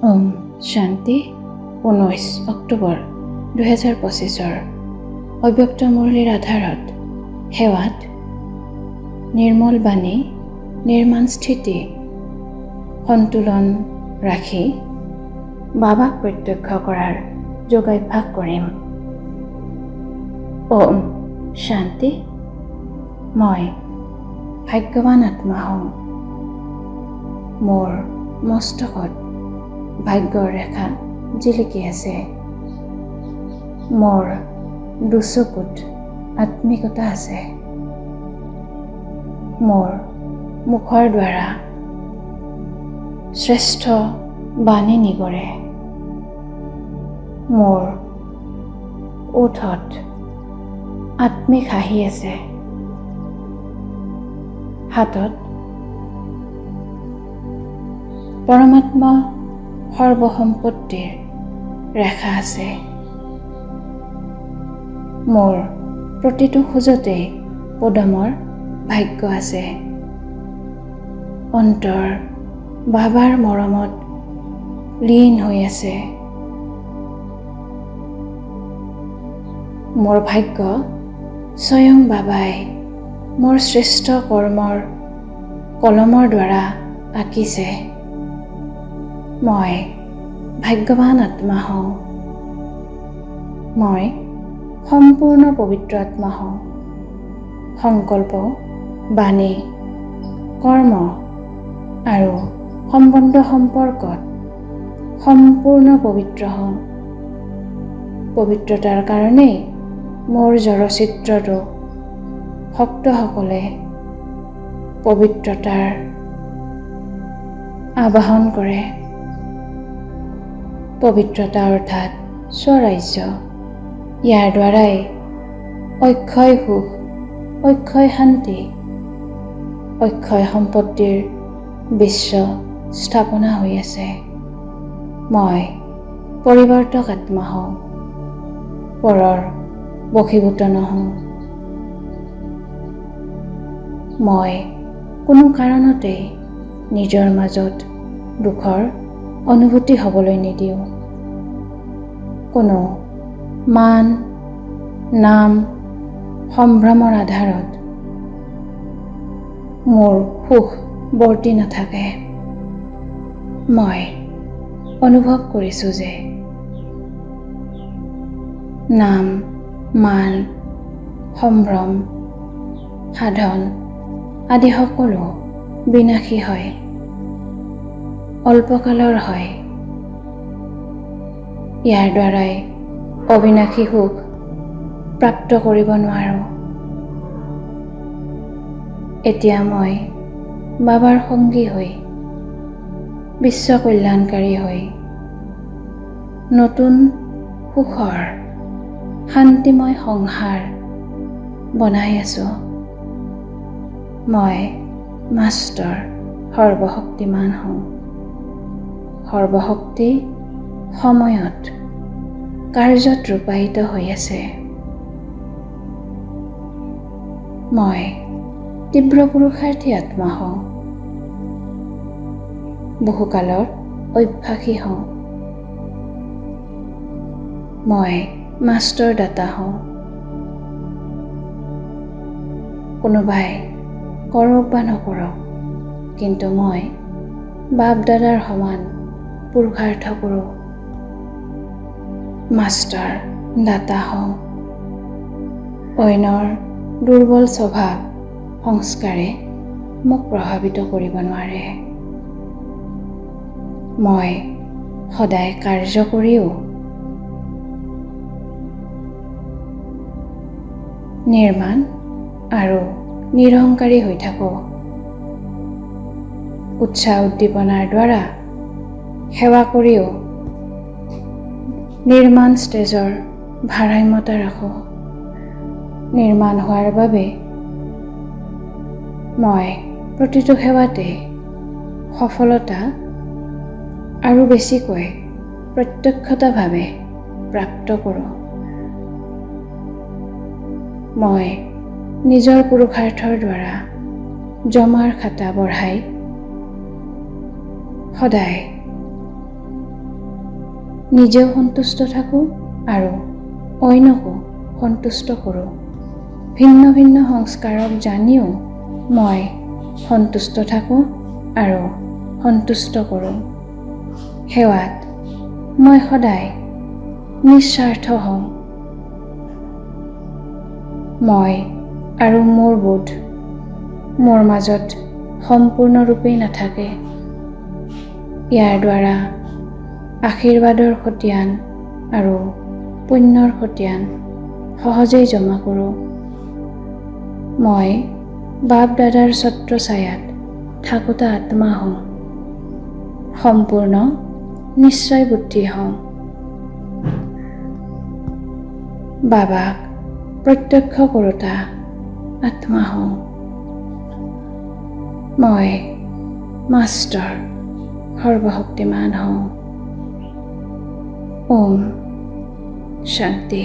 ওম শান্তি 19 অক্টোবৰ 2025 অব্যক্ত মুৰলীৰ আধাৰত সেৱাত নিৰ্মল বাণী নিৰ্মাণ স্থিতি সন্তুলন ৰাখি বাবাক প্ৰত্যক্ষ কৰাৰ যোগাভ্যাস কৰিম। ওম শান্তি। মই ভাগ্যৱান আত্মা হওঁ। মোৰ মস্তকত ভাগ্যৰ ৰেখা জিলিকি আছে। মোৰ দুচকুত আত্মিকতা আছে। মোৰ মুখৰ দ্বাৰা শ্ৰেষ্ঠ বাণী নিগৰে। মোৰ ওঠত আত্মিক হাঁহি আছে। হাতত পৰমাত্মা সৰ্বসম্পত্তিৰ ৰেখা আছে। মোৰ প্ৰতিটো খোজতেই পদমৰ ভাগ্য আছে। অন্তৰ বাবাৰ মৰমত লীন হৈ আছে। মোৰ ভাগ্য স্বয়ং বাবাই মোৰ শ্ৰেষ্ঠ কৰ্মৰ কলমৰ দ্বাৰা আঁকিছে। মই ভাগ্যৱান আত্মা হওঁ। মই সম্পূৰ্ণ পবিত্ৰ আত্মা হওঁ। সংকল্প, বাণী, কৰ্ম আৰু সম্বন্ধ সম্পৰ্কত সম্পূৰ্ণ পবিত্ৰ হওঁ। পবিত্ৰতাৰ কাৰণেই মোৰ জড়চিত্ৰটো ভক্তসকলে পবিত্ৰতাৰ আবাহন কৰে। পবিত্ৰতা অৰ্থাৎ স্বৰাজ্য। ইয়াৰ দ্বাৰাই অক্ষয় সুখ, অক্ষয় শান্তি, অক্ষয় সম্পত্তিৰ বিশ্ব স্থাপনা হৈ আছে। মই পৰিৱৰ্তক আত্মা হওঁ। পৰৰ বশীভূত নহওঁ। মই কোনো কাৰণতেই নিজৰ মাজত দুখৰ অনুভূতি হ'বলৈ নিদিওঁ। কোনো মান, নাম, সম্ভ্ৰমৰ আধাৰত মোৰ সুখ বৰ্তি নাথাকে। মই অনুভৱ কৰিছোঁ যে নাম, মান, সম্ভ্ৰম, সাধন আদি সকলো বিনাশী হয়, অল্পকালৰ হয়। ইয়াৰ দ্বাৰাই অবিনাশী সুখ প্ৰাপ্ত কৰিব নোৱাৰোঁ। এতিয়া মই বাবাৰ সংগী হৈ, বিশ্ব কল্যাণকাৰী হৈ, নতুন সুখৰ শান্তিময় সংসাৰ বনাই আছো। মই মাষ্টাৰ সৰ্বশক্তিমান হওঁ। সৰ্বশক্তি সময়ত কাৰ্যত ৰূপায়িত হৈ আছে। মই তীব্ৰ পুৰুষাৰ্থী আত্মা হওঁ। বহুকালৰ অভ্যাসী হওঁ। মই মাষ্টাৰ দাতা হওঁ। কোনোবাই কৰক বা নকৰক, কিন্তু মই বাপ দাদাৰ সমান পুৰুষাৰ্থ কৰোঁ। মাষ্টাৰ দাতা হওঁ। অন্যৰ দুৰ্বল স্বভাৱ সংস্কাৰে মোক প্ৰভাৱিত কৰিব নোৱাৰে। মই সদায় কাৰ্য কৰিও নিৰ্মাণ আৰু নিৰহংকাৰী হৈ থাকোঁ। উৎসাহ উদ্দীপনাৰ দ্বাৰা সেৱা কৰিও নিৰ্মাণ ষ্টেজৰ ভাৰসাম্যতা ৰাখোঁ। নিৰ্মাণ হোৱাৰ বাবে মই প্ৰতিটো সেৱাতে সফলতা আৰু বেছিকৈ প্ৰত্যক্ষতাভাৱে প্ৰাপ্ত কৰোঁ। মই নিজৰ পুৰুষাৰ্থৰ দ্বাৰা জমাৰ খাতা বঢ়াই সদায় নিজেও সন্তুষ্ট থাকোঁ আৰু অন্যকো সন্তুষ্ট কৰোঁ। ভিন্ন ভিন্ন সংস্কাৰক জানিও মই সন্তুষ্ট থাকোঁ আৰু সন্তুষ্ট কৰোঁ। সেৱাত মই সদায় নিস্বাৰ্থ হওঁ। মই আৰু মোৰ বোধ মোৰ মাজত সম্পূৰ্ণৰূপেই নাথাকে। ইয়াৰ দ্বাৰা আশীৰ্বাদৰ খতিয়ান আৰু পুণ্যৰ খতিয়ান সহজেই জমা কৰোঁ। মই বাপ দাদাৰ ছত্ৰছায়াত থাকোতা আত্মা হওঁ। সম্পূৰ্ণ নিশ্চয় বুদ্ধি হওঁ। বাবাক প্ৰত্যক্ষ কৰোতা আত্মা হওঁ। মই মাষ্টাৰ সৰ্বশক্তিমান হওঁ। ওম শান্তি।